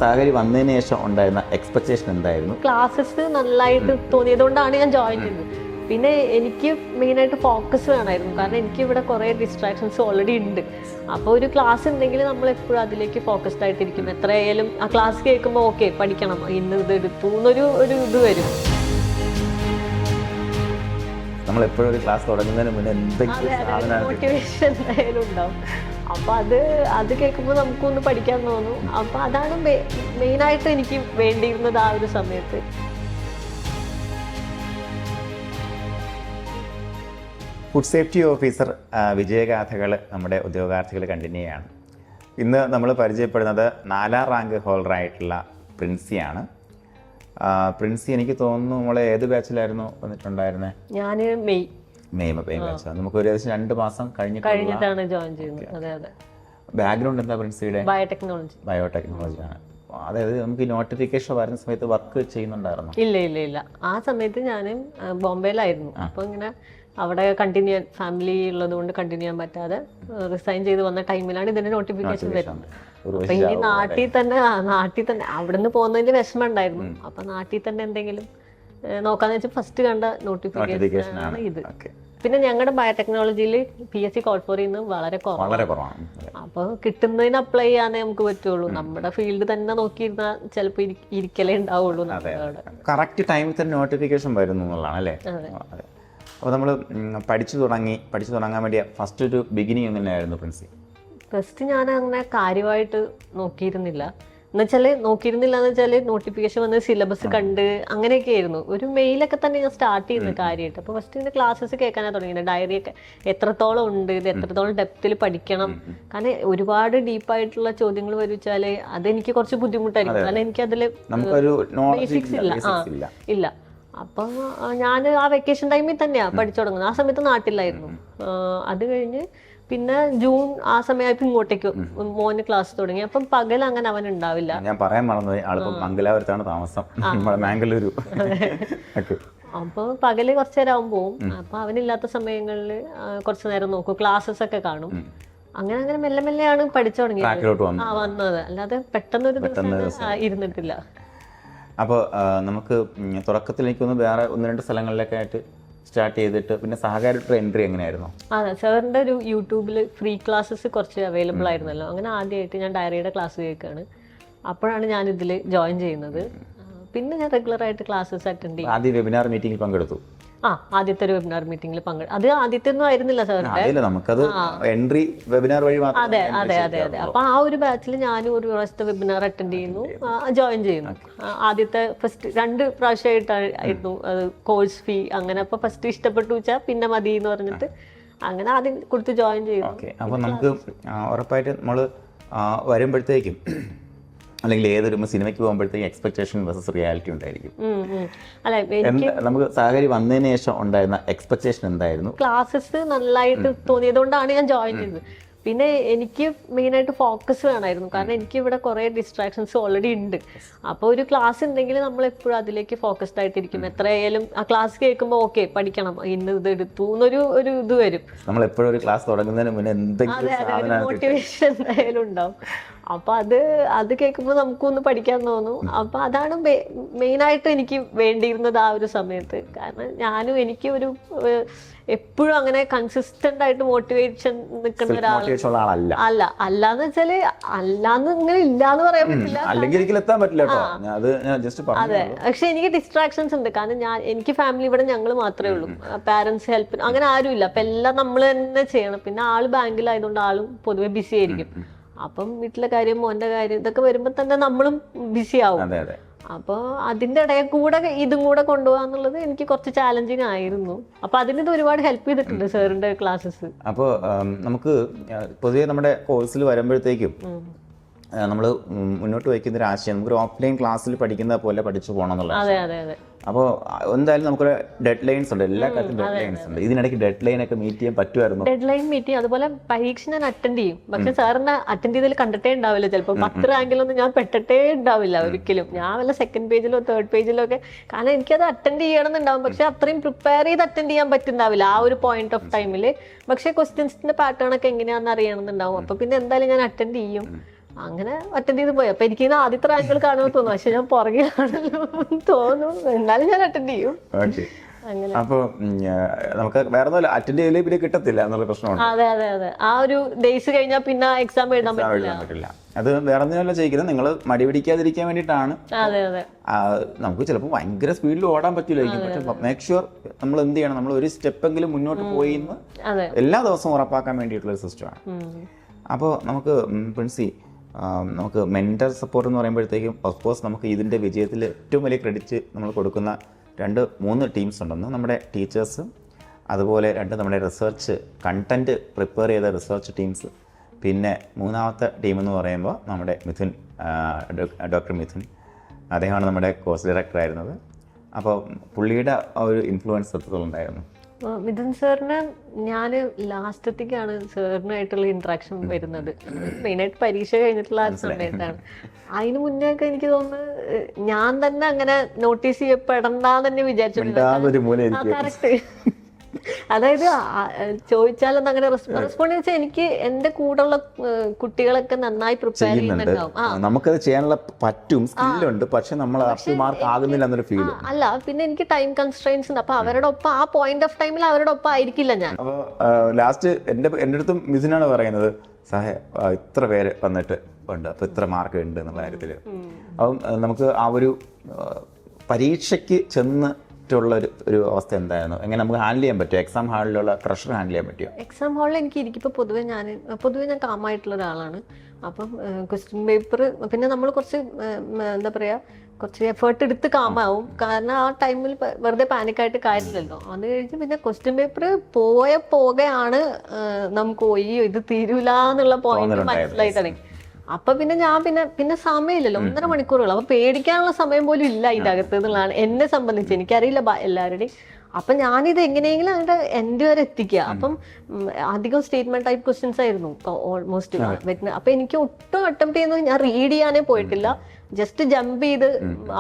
സാഹചര്യം വന്നതിന് ശേഷം ഉണ്ടായിരുന്ന എക്സ്പെക്ടേഷൻ എന്തായിരുന്നു? ക്ലാസ്സസ് നല്ലതായിട്ട് തോന്നിയതുകൊണ്ടാണ് ഞാൻ ജോയിൻ ചെയ്തത്. പിന്നെ എനിക്ക് മെയിനായിട്ട് ഫോക്കസ് വേണമായിരുന്നു, കാരണം എനിക്ക് ഇവിടെ കുറേ ഡിസ്ട്രാക്ഷൻസ് ഓൾറെഡി ഉണ്ട്. അപ്പോൾ ഒരു ക്ലാസ് ഉണ്ടെങ്കിൽ നമ്മൾ എപ്പോഴും അതിലേക്ക് ഫോക്കസ്ഡ് ആയിട്ടിരിക്കും. എത്രയായാലും ആ ക്ലാസ് കേൾക്കുമ്പോൾ ഓക്കെ പഠിക്കണം, ഇന്ന് ഇത് എടുത്തു എന്നൊരു ഇത് വരും. നമ്മൾ എപ്പോഴും ഒരു ക്ലാസ് തുടങ്ങുന്നതിന് മുന്നേ എന്തെങ്കിലും മോട്ടിവേഷൻ എന്തായാലും ഉണ്ടാവും. അപ്പോൾ അത് കേൾക്കുമ്പോൾ നമുക്കൊന്ന് പഠിക്കാൻ തോന്നും. അപ്പോൾ അതാണ് മെയിനായിട്ട് എനിക്ക് വേണ്ടിയിരുന്നത് ആ ഒരു സമയത്ത്. ഫുഡ് സേഫ്റ്റി ഓഫീസർ വിജയഗാഥകൾ നമ്മുടെ ഉദ്യോഗാർത്ഥികൾ കണ്ടിന്യൂ ചെയ്യാണ്. ഇന്ന് നമ്മൾ പരിചയപ്പെടുന്നത് 4ാം റാങ്ക് ഹോൾഡറായിട്ടുള്ള പ്രിൻസിയാണ്. പ്രിൻസി, എനിക്ക് തോന്നുന്നു നമ്മളെ ഏത് ബാച്ചിലായിരുന്നു വന്നിട്ടുണ്ടായിരുന്നത്? ഞാൻ മെയ് ബാച്ചാണ്. നമുക്ക് ഒരു ഏകദേശം 2 മാസം കഴിഞ്ഞിട്ടാണ് ജോയിൻ ചെയ്യുന്നത്. അതെ അതെ. ബാക്ക്ഗ്രൗണ്ട് എന്താ പ്രിൻസിയുടെ? ബയോടെക്നോളജിയാണ്. അതായത് നമുക്ക് ഈ നോട്ടിഫിക്കേഷൻ വരുന്ന സമയത്ത് വർക്ക് ചെയ്യുന്നുണ്ടായിരുന്നു? ഇല്ല. ആ സമയത്ത് ഞാൻ ബോംബെയിലായിരുന്നു. അപ്പോൾ ഇങ്ങനെ അവിടെ കണ്ടിന്യൂ ചെയ്യാൻ ഫാമിലി ഉള്ളത് കൊണ്ട് കണ്ടിന്യൂ ചെയ്യാൻ പറ്റാതെ റിസൈൻ ചെയ്ത് വന്ന ടൈമിലാണ് ഇതിന്റെ നോട്ടിഫിക്കേഷൻ വരുന്നത്. അപ്പൊ ഇനി നാട്ടിൽ തന്നെ അവിടെ നിന്ന് പോകുന്നതിന്റെ വിഷമം ഉണ്ടായിരുന്നു. അപ്പൊ നാട്ടിൽ തന്നെ എന്തെങ്കിലും നോക്കാന്ന് വെച്ചാൽ ഫസ്റ്റ് കണ്ട നോട്ടിഫിക്കേഷൻ ആണ് ഇത്. പിന്നെ ഞങ്ങളുടെ ബയോടെക്നോളജിയിൽ PSC കോൾ ഫോർ ചെയ്യുന്നത് വളരെ കുറവാണ്. അപ്പോൾ കിട്ടുന്നതിന് അപ്ലൈ ചെയ്യാനേ നമുക്ക് പറ്റുള്ളൂ. നമ്മുടെ ഫീൽഡ് തന്നെ നോക്കിയിരുന്നാൽ ചിലപ്പോൾ ഇരിക്കലേ ഉണ്ടാവുള്ളൂ. കറക്റ്റ് ടൈമിൽ തന്നെ നോട്ടിഫിക്കേഷൻ വരുന്നു എന്നുള്ളതാണ് അല്ലേ? അപ്പോൾ നമ്മൾ പഠിച്ചു തുടങ്ങാൻ വേണ്ടി ഫസ്റ്റ് ഒരു ബിഗിനിങ് എങ്ങനെയായിരുന്നു പ്രിൻസി? ഫസ്റ്റ് ഞാൻ അങ്ങനെ കാര്യമായിട്ട് നോക്കിയിരുന്നില്ല എന്ന് വെച്ചാൽ നോട്ടിഫിക്കേഷൻ വന്ന് സിലബസ് കണ്ട് അങ്ങനെയൊക്കെ ആയിരുന്നു. ഒരു മെയിലൊക്കെ തന്നെ ഞാൻ സ്റ്റാർട്ട് ചെയ്യുന്നത് കാര്യമായിട്ട്. അപ്പോൾ ഫസ്റ്റ് ഇതിൻ്റെ ക്ലാസ്സസ് കേൾക്കാനാണ് തുടങ്ങിയത്. ഡയറിയൊക്കെ എത്രത്തോളം ഉണ്ട്, ഇത് എത്രത്തോളം ഡെപ്തിൽ പഠിക്കണം. കാരണം ഒരുപാട് ഡീപ്പായിട്ടുള്ള ചോദ്യങ്ങൾ വരുവെച്ചാൽ അതെനിക്ക് കുറച്ച് ബുദ്ധിമുട്ടായിരിക്കും. കാരണം എനിക്കതിൽ ബേസിക്സ് ഇല്ല. അപ്പം ഞാൻ ആ വെക്കേഷൻ ടൈമിൽ തന്നെയാണ് പഠിച്ചു തുടങ്ങുന്നത്. ആ സമയത്ത് നാട്ടിലായിരുന്നു. അത് കഴിഞ്ഞ് പിന്നെ ജൂൺ ആ സമയമായപ്പോൾ ഇങ്ങോട്ടേക്ക് മോന് ക്ലാസ് തുടങ്ങി. അപ്പം പകൽ അങ്ങനെ അവൻ ഉണ്ടാവില്ല. ഞാൻ പറയാൻ മറന്നത് മംഗലാപുരത്താണ് താമസം, മാംഗ്ലൂരു. അപ്പോൾ പകല് കുറച്ചു നേരം അവൻ പോവും. അപ്പൊ അവനില്ലാത്ത സമയങ്ങളിൽ കുറച്ചു നേരം നോക്കും, ക്ലാസ്സസ് ഒക്കെ കാണും. അങ്ങനെ മെല്ലെ മെല്ലെയാണ് പഠിച്ചു തുടങ്ങിയത്. വന്നത്, അല്ലാതെ പെട്ടെന്നൊരു ദിവസം ഇരുന്നിട്ടില്ല. അപ്പോൾ നമുക്ക് തുടക്കത്തിലേക്കൊന്ന് വേറെ 1-2 സ്ഥലങ്ങളിലൊക്കെ ആയിട്ട് സ്റ്റാർട്ട് ചെയ്തിട്ട് പിന്നെ സഹകാരിയുടെ എൻട്രി എങ്ങനെയായിരുന്നു? അതെ, സാറിൻ്റെ ഒരു യൂട്യൂബിൽ ഫ്രീ ക്ലാസ്സസ് കുറച്ച് അവൈലബിൾ ആയിരുന്നല്ലോ. അങ്ങനെ ആദ്യമായിട്ട് ഞാൻ ഡയറിയുടെ ക്ലാസ് കേൾക്കുകയാണ്. അപ്പോഴാണ് ഞാൻ ഇതിൽ ജോയിൻ ചെയ്യുന്നത്. പിന്നെ ഞാൻ റെഗുലറായിട്ട് ക്ലാസ്സസ് അറ്റൻഡ് ചെയ്യും. ആദ്യ വെബിനാർ മീറ്റിംഗിൽ പങ്കെടുത്തു. ആദ്യത്തെ ഒരു വെബിനാർ മീറ്റിംഗിൽ അത് ആദ്യത്തെ ഒന്നും ആയിരുന്നില്ല സാറിന്റെ, നമുക്കത് എൻട്രി വെബിനാർ വഴി മാത്രം. അതെ. അപ്പൊ ആ ഒരു ബാച്ചിൽ ഞാനും ഒരു പ്രാവശ്യത്തെ വെബിനാർ അറ്റൻഡ് ചെയ്യുന്നു, ജോയിൻ ചെയ്യുന്നു. ആദ്യത്തെ ഫസ്റ്റ് 2 പ്രാവശ്യമായിട്ടായിരുന്നു അത് കോഴ്സ് ഫീ. അങ്ങനെ അപ്പൊ ഫസ്റ്റ് ഇഷ്ടപ്പെട്ടു വെച്ചാൽ പിന്നെ മതി എന്ന് പറഞ്ഞിട്ട് അങ്ങനെ ആദ്യം കൊടുത്ത് ജോയിൻ ചെയ്യുന്നു. അപ്പൊ നമുക്ക് ഉറപ്പായിട്ട് നമ്മള് വരുമ്പോഴത്തേക്കും അല്ലെങ്കിൽ ഏതൊരു സിനിമയ്ക്ക് പോകുമ്പോഴത്തേക്കും എക്സ്പെക്ടേഷൻ വേഴ്സസ് റിയാലിറ്റി ഉണ്ടായിരിക്കും. നമുക്ക് സാഹചര്യം വന്നതിന് ശേഷം ഉണ്ടായിരുന്ന എക്സ്പെക്ടേഷൻ എന്തായിരുന്നു? ക്ലാസ്സസ് നല്ലതായിട്ട് തോന്നിയതുകൊണ്ടാണ് ഞാൻ ജോയിൻ ചെയ്തത്. പിന്നെ എനിക്ക് മെയിനായിട്ട് ഫോക്കസ് വേണമായിരുന്നു, കാരണം എനിക്ക് ഇവിടെ കുറേ ഡിസ്ട്രാക്ഷൻസ് ഓൾറെഡി ഉണ്ട്. അപ്പോൾ ഒരു ക്ലാസ് ഉണ്ടെങ്കിൽ നമ്മൾ എപ്പോഴും അതിലേക്ക് ഫോക്കസ്ഡ് ആയിട്ടിരിക്കും. എത്രയായാലും ആ ക്ലാസ് കേൾക്കുമ്പോൾ ഓക്കെ പഠിക്കണം, ഇന്ന് ഇത് എടുത്തു എന്നൊരു ഇത് വരും. നമ്മൾ എപ്പോഴും ഒരു ക്ലാസ് തുടങ്ങുന്നതിന് മുന്നേ എന്തെങ്കിലും മോട്ടിവേഷൻ എന്തായാലും ഉണ്ടാവും. അപ്പോൾ അത് കേൾക്കുമ്പോൾ നമുക്കൊന്ന് പഠിക്കാൻ തോന്നും. അപ്പോൾ അതാണ് മെയിനായിട്ട് എനിക്ക് വേണ്ടിയിരുന്നത് ആ ഒരു സമയത്ത്. കാരണം എനിക്ക് ഒരു എപ്പോഴും അങ്ങനെ കൺസിസ്റ്റന്റ് ആയിട്ട് മോട്ടിവേഷൻ നിൽക്കുന്ന ഒരാളല്ല. അല്ലാന്ന് വെച്ചാല് അല്ലാന്ന് ഇങ്ങനെ ഇല്ലാന്ന് പറയാൻ പറ്റില്ല. അതെ, പക്ഷെ എനിക്ക് ഡിസ്ട്രാക്ഷൻസ് ഉണ്ട്. കാരണം എനിക്ക് ഫാമിലി ഇവിടെ ഞങ്ങൾ മാത്രമേ ഉള്ളൂ. പാരന്റ്സ് ഹെൽപ്പിന് അങ്ങനെ ആരും ഇല്ല. അപ്പൊ എല്ലാം നമ്മൾ തന്നെ ചെയ്യണം. പിന്നെ ആള് ബാങ്കിലായതുകൊണ്ട് ആളും പൊതുവെ ബിസി ആയിരിക്കും. അപ്പം വീട്ടിലെ കാര്യം, മോന്റെ കാര്യം, ഇതൊക്കെ വരുമ്പോ തന്നെ നമ്മളും ബിസി ആവും. അപ്പോൾ അതിൻ്റെ ഇടയിൽ കൂടെ ഇതും കൂടെ കൊണ്ടുപോകാന്നുള്ളത് എനിക്ക് കുറച്ച് ചാലഞ്ചിങ് ആയിരുന്നു. അപ്പോൾ അതിനിത് ഒരുപാട് ഹെൽപ്പ് ചെയ്തിട്ടുണ്ട് സാറിൻ്റെ ക്ലാസ്സസ്. അപ്പോൾ നമുക്ക് പൊതുവെ നമ്മുടെ കോഴ്സിൽ വരുമ്പോഴത്തേക്കും നമ്മൾ മുന്നോട്ട് വയ്ക്കുന്ന ഒരു ആശയം നമുക്കൊരു ഓഫ്ലൈൻ ക്ലാസ്സിൽ പഠിക്കുന്ന പോലെ പഠിച്ചു പോകണം എന്നുള്ളത്. അപ്പോൾ എന്തായാലും നമുക്കൊരു ഡെഡ് ലൈൻസ് ഉണ്ട്, എല്ലാ കാര്യത്തിലും ഡെഡ് ലൈൻസ് ഉണ്ട്. ഇതിനിടയ്ക്ക് ഡെഡ് ലൈൻ ഒക്കെ മീറ്റ് ചെയ്യാൻ പറ്റുമായിരുന്നു? ഡെഡ് ലൈൻ മീറ്റ് ചെയ്യും. അതുപോലെ പരീക്ഷ ഞാൻ അറ്റൻഡ് ചെയ്യും. പക്ഷെ സാറിനെ അറ്റൻഡ് ചെയ്തതിൽ കണ്ടിട്ടേ ഉണ്ടാവില്ല. ചിലപ്പോൾ 10 റാങ്കിലൊന്നും ഞാൻ പെട്ടിട്ടേ ഉണ്ടാവില്ല ഒരിക്കലും. ഞാൻ വല്ല 2nd പേജിലോ 3rd പേജിലോ ഒക്കെ, കാരണം എനിക്കത് അറ്റൻഡ് ചെയ്യണമെന്നുണ്ടാവും. പക്ഷെ അത്രയും പ്രിപ്പയർ ചെയ്ത് അറ്റൻഡ് ചെയ്യാൻ പറ്റുന്നുണ്ടാവില്ല ആ ഒരു പോയിന്റ് ഓഫ് ടൈമിൽ. പക്ഷെ ക്വസ്റ്റ്യൻസിന്റെ പാറ്റേൺ ഒക്കെ എങ്ങനെയാണെന്ന് അറിയണമെന്നുണ്ടാവും. അപ്പൊ പിന്നെ എന്തായാലും ഞാൻ അറ്റൻഡ് ചെയ്യും. അങ്ങനെ അറ്റൻഡ് ചെയ്ത് പോയി. അപ്പൊ എനിക്ക് ആദ്യത്തെ റാങ്കുകൾ കാണുമ്പോൾ തോന്നും, പക്ഷെ ഞാൻ പുറകിലാണല്ലോ തോന്നും, എന്നാലും ഞാൻ അറ്റൻഡ് ചെയ്യും. അങ്ങനെ അപ്പൊ നമുക്ക് വേറെ ഒന്നുമില്ല, അറ്റൻഡ് ചെയ്തില്ലേ പിന്നെ കിട്ടത്തില്ല എന്നുള്ള പ്രശ്നമുണ്ട്. അതെ അതെ അതെ, ആ ഒരു ഡേയ്സ് കഴിഞ്ഞാൽ പിന്നെ എക്സാം എഴുതാൻ പറ്റില്ല. അത് വേറെ ഒന്നുമല്ല ചെയ്യുന്നത്, നിങ്ങൾ മടി പിടിക്കാതിരിക്കാൻ വേണ്ടിയിട്ടാണ്. അതെ അതെ, നമുക്ക് ചിലപ്പോൾ ഭയങ്കര സ്പീഡിൽ ഓടാൻ പറ്റില്ലായിരിക്കും, പക്ഷെ മേക്ക് ഷുവർ നമ്മൾ എന്ത് ചെയ്യണം, നമ്മൾ ഒരു സ്റ്റെപ്പെങ്കിലും മുന്നോട്ട് പോയി എന്ന് എല്ലാ ദിവസവും ഉറപ്പാക്കാൻ വേണ്ടിയിട്ടുള്ള ഒരു സിസ്റ്റമാണ്. അപ്പോൾ നമുക്ക് പ്രിൻസി, നമുക്ക് മെന്റർ സപ്പോർട്ട് എന്ന് പറയുമ്പോഴത്തേക്കും ഓഫ്കോഴ്സ് നമുക്ക് ഇതിൻ്റെ വിജയത്തിൽ ഏറ്റവും വലിയ ക്രെഡിറ്റ് നമ്മൾ കൊടുക്കുന്ന 2-3 ടീംസ് ഉണ്ടെന്ന്, നമ്മുടെ ടീച്ചേഴ്സ്, അതുപോലെ 2 നമ്മുടെ റിസർച്ച് കണ്ടൻറ്റ് പ്രിപ്പയർ ചെയ്ത റിസർച്ച് ടീംസ്, പിന്നെ 3ാമത്തെ ടീം എന്ന് പറയുമ്പോൾ നമ്മുടെ മിഥുൻ, ഡോക്ടർ മിഥുൻ, അദ്ദേഹമാണ് നമ്മുടെ കോഴ്സ് ഡയറക്ടർ ആയിരുന്നത്. അപ്പോൾ പുള്ളിയുടെ ആ ഒരു ഇൻഫ്ലുവൻസ് എത്രത്തോളം ഉണ്ടായിരുന്നു? മിഥുൻ സാറിന് ഞാൻ ലാസ്റ്റത്തേക്കാണ് സാറിനായിട്ടുള്ള ഇന്ററാക്ഷൻ വരുന്നത്, മെയിനായിട്ട് പരീക്ഷ കഴിഞ്ഞിട്ടുള്ള ആ സമയത്താണ്. അതിന് മുന്നേ ഒക്കെ എനിക്ക് തോന്നുന്നു ഞാൻ തന്നെ അങ്ങനെ നോട്ടീസ് ചെയ്യപ്പെടണ്ടെന്ന് തന്നെ വിചാരിച്ചിട്ടുണ്ട്. കറക്റ്റ്, അതായത് ചോദിച്ചാലൊന്നും അങ്ങനെ റെസ്പോണ്ട് വെച്ചാൽ എനിക്ക് എന്റെ കൂടെയുള്ള കുട്ടികളൊക്കെ നന്നായി പ്രിപ്പയർ ചെയ്യുന്നുണ്ടാവും. നമുക്കത് ചെയ്യാനുള്ള പറ്റും, സ്കില്ലുണ്ട്, പക്ഷെ നമ്മൾ മാർക്ക് ആകുന്നില്ല എന്നൊരു ഫീൽ. അല്ല, പിന്നെ എനിക്ക് ടൈം കൺസ്ട്രെയിൻസ് ഉണ്ട്. അപ്പൊ അവരുടെ ഒപ്പം ആ പോയിന്റ് ഓഫ് ടൈമിൽ അവരുടെ ഒപ്പം ആയിരിക്കില്ല ഞാൻ. അപ്പോൾ ലാസ്റ്റ് എൻ്റെ അടുത്തും മിഥുനാണ് പറയുന്നത്, സാഹേ ഇത്ര പേര് വന്നിട്ട് ഉണ്ട്, അപ്പൊ ഇത്ര മാർക്ക് ഉണ്ട് എന്നുള്ള കാര്യത്തിൽ. അപ്പം നമുക്ക് ആ ഒരു പരീക്ഷയ്ക്ക് ചെന്നിട്ടുള്ള ഒരു അവസ്ഥ എന്തായിരുന്നു, എങ്ങനെ നമുക്ക് ഹാൻഡിൽ ചെയ്യാൻ പറ്റുമോ? എക്സാം ഹാളിലുള്ള പ്രഷർ ഹാൻഡിൽ ചെയ്യാൻ പറ്റുമോ? എക്സാം ഹാളിൽ എനിക്ക് ഇരിക്കുമ്പോൾ പൊതുവെ ഞാൻ കാമായിട്ടുള്ള ഒരാളാണ്. അപ്പം ക്വസ്റ്റ്യൻ പേപ്പർ പിന്നെ നമ്മൾ കുറച്ച് എന്താ പറയുക, കുറച്ച് എഫേർട്ട് എടുത്ത് കാമാവും. കാരണം ആ ടൈമിൽ വെറുതെ പാനിക്കായിട്ട് കാര്യമില്ലല്ലോ. അത് കഴിഞ്ഞ് പിന്നെ ക്വസ്റ്റ്യൻ പേപ്പർ പോകെയാണ് നമുക്ക് ഇത് തീരൂല എന്നുള്ള പോയിന്റ് മനസ്സിലായി തുടങ്ങി. അപ്പൊ പിന്നെ ഞാൻ പിന്നെ സമയമില്ലല്ലോ, 1.5 മണിക്കൂറുകൾ. അപ്പൊ പേടിക്കാനുള്ള സമയം പോലും ഇല്ല ഇതിനകത്ത് എന്നുള്ളതാണ് എന്നെ സംബന്ധിച്ച്. എനിക്കറിയില്ല എല്ലാവരുടെയും. അപ്പൊ ഞാനിത് എങ്ങനെയെങ്കിലും അതിന്റെ എൻഡ് വരെ എത്തിക്കുക. അപ്പം അധികം സ്റ്റേറ്റ്മെന്റ് ടൈപ്പ് ക്വസ്റ്റ്യൻസ് ആയിരുന്നു ഓൾമോസ്റ്റ് വരുന്നത്. അപ്പൊ എനിക്ക് ഒട്ടും അറ്റംപ്റ്റ് ചെയ്യുന്നത് ഞാൻ റീഡ് ചെയ്യാനേ പോയിട്ടില്ല, ജസ്റ്റ് ജമ്പ് ചെയ്ത്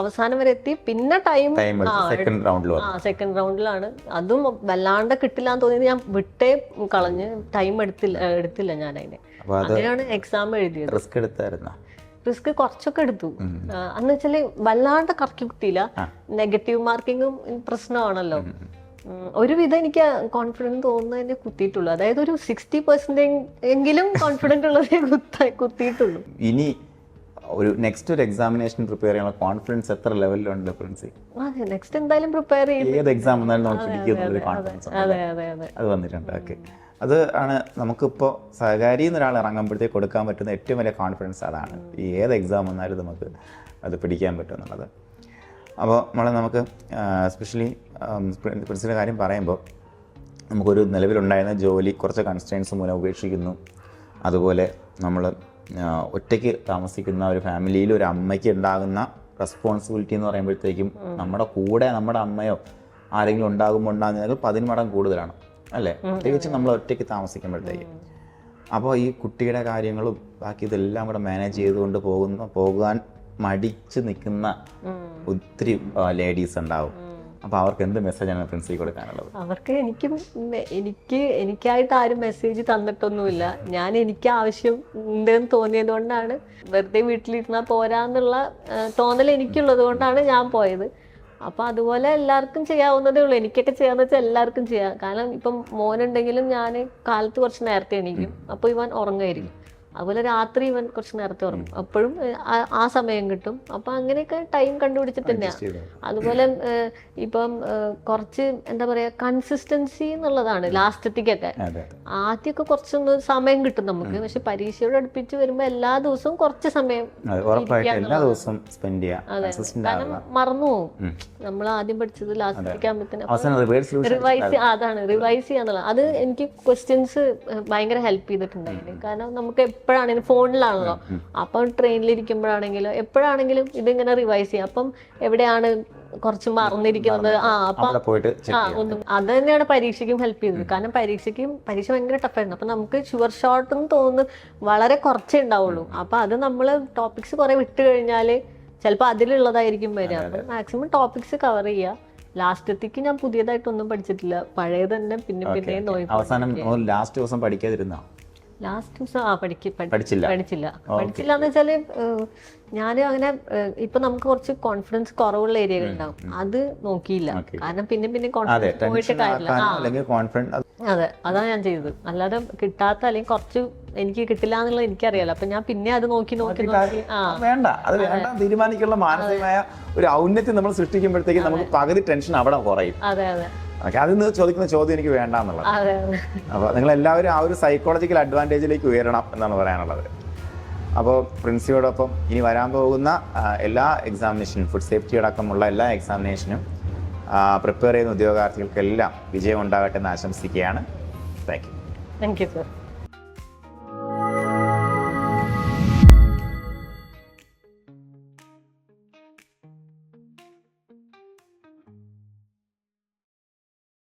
അവസാനം വരെ എത്തി. പിന്നെ സെക്കൻഡ് റൗണ്ടിലാണ്. അതും വല്ലാണ്ട് കിട്ടില്ല എന്ന് തോന്നിയത് ഞാൻ വിട്ടേ കളഞ്ഞ്, ടൈം എടുത്തില്ല ഞാൻ അതിന്. അങ്ങനെയാണ് എക്സാം എഴുതിയത്. റിസ്ക് കുറച്ചൊക്കെ എടുത്തു. എന്ന് വെച്ചാല് വല്ലാണ്ട് കറക്കി കുത്തിയില്ല. നെഗറ്റീവ് മാർക്കിങ്ങും പ്രശ്നമാണല്ലോ. ഒരുവിധം എനിക്ക് കോൺഫിഡൻസ് തോന്നുന്നതിനെ കുത്തിയിട്ടുള്ളൂ. അതായത് ഒരു 60% എങ്കിലും കോൺഫിഡൻസ് ഉള്ളതേ കുത്തിയിട്ടുള്ളൂ. ഇനി ഒരു നെക്സ്റ്റ് ഒരു എക്സാമിനേഷൻ പ്രിപ്പയർ ചെയ്യാനുള്ള കോൺഫിഡൻസ് എത്ര ലെവലിലുണ്ട് പ്രിൻസി? അതെ, നെക്സ്റ്റ് എന്തായാലും പ്രിപ്പയർ ചെയ്യും. ഏത് എക്സാം വന്നാലും നമുക്ക് കോൺഫിഡൻസ് അത് വന്നിട്ടുണ്ട്. ഓക്കെ, അത് ആണ് നമുക്കിപ്പോൾ സഹകാരിയിൽ നിന്ന് ഒരാൾ ഇറങ്ങുമ്പോഴത്തേക്ക് കൊടുക്കാൻ പറ്റുന്ന ഏറ്റവും വലിയ കോൺഫിഡൻസ് അതാണ്. ഈ ഏത് എക്സാം വന്നാലും നമുക്ക് അത് പിടിക്കാൻ പറ്റും എന്നുള്ളത്. അപ്പോൾ നമുക്ക് എസ്പെഷ്യലി പ്രിൻസിൻ്റെ കാര്യം പറയുമ്പോൾ നമുക്കൊരു നിലവിലുണ്ടായിരുന്ന ജോലി കുറച്ച് കൺസ്ട്രെയിൻസ് മൂലം ഉപേക്ഷിക്കുന്നു. അതുപോലെ നമ്മൾ ഒറ്റയ്ക്ക് താമസിക്കുന്ന ഒരു ഫാമിലിയിൽ ഒരു അമ്മയ്ക്ക് ഉണ്ടാകുന്ന റെസ്പോൺസിബിലിറ്റി എന്ന് പറയുമ്പോഴത്തേക്കും നമ്മുടെ കൂടെ നമ്മുടെ അമ്മയോ ആരെങ്കിലും ഉണ്ടാകുമ്പോൾ ഉണ്ടാകുന്നത് 10 മടങ്ങ് കൂടുതലാണ് അല്ലേ, പ്രത്യേകിച്ച് നമ്മൾ ഒറ്റയ്ക്ക് താമസിക്കുമ്പോഴത്തേക്ക്. അപ്പോൾ ഈ കുട്ടിയുടെ കാര്യങ്ങളും ബാക്കി ഇതെല്ലാം കൂടെ മാനേജ് ചെയ്തുകൊണ്ട് പോകാൻ മടിച്ച് നിൽക്കുന്ന ഒത്തിരി ലേഡീസ് ഉണ്ടാവും. അപ്പോൾ അവർക്ക് എന്ത് മെസ്സേജാണ് പ്രിൻസി കൊടുക്കാനുള്ളത്? അവർക്ക് എനിക്കായിട്ട് ആരും മെസ്സേജ് തന്നിട്ടൊന്നുമില്ല. ഞാൻ എനിക്ക് ആവശ്യം ഉണ്ടെന്ന് തോന്നിയത് കൊണ്ടാണ്, വെറുതെ വീട്ടിലിരുന്നാൽ പോരാന്നുള്ള തോന്നൽ എനിക്കുള്ളത് കൊണ്ടാണ് ഞാൻ പോയത്. അപ്പൊ അതുപോലെ എല്ലാവർക്കും ചെയ്യാവുന്നതേ ഉള്ളൂ. എനിക്കൊക്കെ ചെയ്യാന്ന് വെച്ചാൽ എല്ലാവർക്കും ചെയ്യാം. കാരണം ഇപ്പം മോനുണ്ടെങ്കിലും ഞാൻ കാലത്ത് കുറച്ച് നേരത്തെ എണീക്കും, അപ്പൊ ഇവൻ ഉറങ്ങായിരിക്കും. അതുപോലെ രാത്രി ഇവൻ കുറച്ച് നേരത്തെ ഉറങ്ങും, അപ്പോഴും ആ സമയം കിട്ടും. അപ്പൊ അങ്ങനെയൊക്കെ ടൈം കണ്ടുപിടിച്ചിട്ട് തന്നെയാണ്. അതുപോലെ ഇപ്പം കുറച്ച് എന്താ പറയാ, കൺസിസ്റ്റൻസി എന്നുള്ളതാണ് ലാസ്റ്റത്തേക്കൊക്കെ. ആദ്യമൊക്കെ കുറച്ചൊന്ന് സമയം കിട്ടും നമുക്ക്, പക്ഷെ പരീക്ഷയോട് അടുപ്പിച്ച് വരുമ്പോ എല്ലാ ദിവസവും കുറച്ച് സമയം കാരണം മറന്നു പോകും. നമ്മൾ ആദ്യം പഠിച്ചത് ലാസ്റ്റത്തേക്ക് ആകുമ്പോഴത്തേനും റിവൈസ് ചെയ്യാന്നുള്ളത്. അത് എനിക്ക് ക്വസ്റ്റ്യൻസ് ഭയങ്കര ഹെൽപ്പ് ചെയ്തിട്ടുണ്ടായിരുന്നു. കാരണം നമുക്ക് എപ്പോഴാണെങ്കിലും ഫോണിലാണല്ലോ, അപ്പം ട്രെയിനിലിരിക്കുമ്പോഴാണെങ്കിലും എപ്പോഴാണെങ്കിലും ഇതിങ്ങനെ റിവൈസ് ചെയ്യാം. അപ്പം എവിടെയാണ് കുറച്ച് മറന്നിരിക്കുന്നത്, അത് തന്നെയാണ് പരീക്ഷയ്ക്കും ഹെൽപ്പ് ചെയ്തത്. കാരണം പരീക്ഷ ഭയങ്കര ടഫായിരുന്നു. അപ്പൊ നമുക്ക് ഷുവർ ഷോട്ട് എന്ന് തോന്നുന്നു വളരെ കുറച്ചേ ഉണ്ടാവുള്ളൂ. അപ്പൊ അത് നമ്മൾ ടോപ്പിക്സ് കുറെ വിട്ട് കഴിഞ്ഞാല് ചിലപ്പോൾ അതിലുള്ളതായിരിക്കും വരിക. അപ്പൊ മാക്സിമം ടോപ്പിക്സ് കവർ ചെയ്യുക. ലാസ്റ്റത്തേക്ക് ഞാൻ പുതിയതായിട്ടൊന്നും പഠിച്ചിട്ടില്ല, പഴയത് തന്നെ പിന്നെ നോക്കി. അവസാനം ലാസ്റ്റ് ദിവസം പഠിക്കാതിരുന്ന ലാസ്റ്റ് പഠിച്ചില്ല പഠിച്ചില്ല എന്ന് വെച്ചാല് ഞാൻ അങ്ങനെ ഇപ്പൊ നമുക്ക് കുറച്ച് കോൺഫിഡൻസ് കുറവുള്ള ഏരിയകൾ ഉണ്ടാവും, അത് നോക്കിയില്ല. കാരണം പിന്നെ കോൺഫിഡൻസ് പോയിട്ട് കാര്യമില്ല. അതെ, അതാണ് ഞാൻ ചെയ്തത്. അല്ലാതെ കിട്ടാത്ത അല്ലെങ്കിൽ കുറച്ച് എനിക്ക് കിട്ടില്ല എന്നുള്ളത് എനിക്കറിയാലോ, അപ്പൊ ഞാൻ പിന്നെ അത് നോക്കി വേണ്ട, അത് വേണ്ട തീരുമാനിക്കാനുള്ള മാനസികമായ ഒരു ഔന്നത്യം നമ്മൾ സൃഷ്ടിക്കുമ്പോഴത്തേക്ക് നമുക്ക് പകുതി ടെൻഷൻ അവിടെ കുറയും. അതെ അതെ, അതിൽ ചോദിക്കുന്ന ചോദ്യം എനിക്ക് വേണ്ട എന്നുള്ളത്. അപ്പോൾ നിങ്ങൾ എല്ലാവരും ആ ഒരു സൈക്കോളജിക്കൽ അഡ്വാൻറ്റേജിലേക്ക് ഉയരണം എന്നാണ് പറയാനുള്ളത്. അപ്പോൾ പ്രിൻസിയോടൊപ്പം ഇനി വരാൻ പോകുന്ന എല്ലാ എക്സാമിനേഷനും, ഫുഡ് സേഫ്റ്റി അടക്കമുള്ള എല്ലാ എക്സാമിനേഷനും പ്രിപ്പയർ ചെയ്യുന്ന ഉദ്യോഗാർത്ഥികൾക്കെല്ലാം വിജയം ഉണ്ടാകട്ടെ എന്ന് ആശംസിക്കുകയാണ്. Thank you. Thank you sir.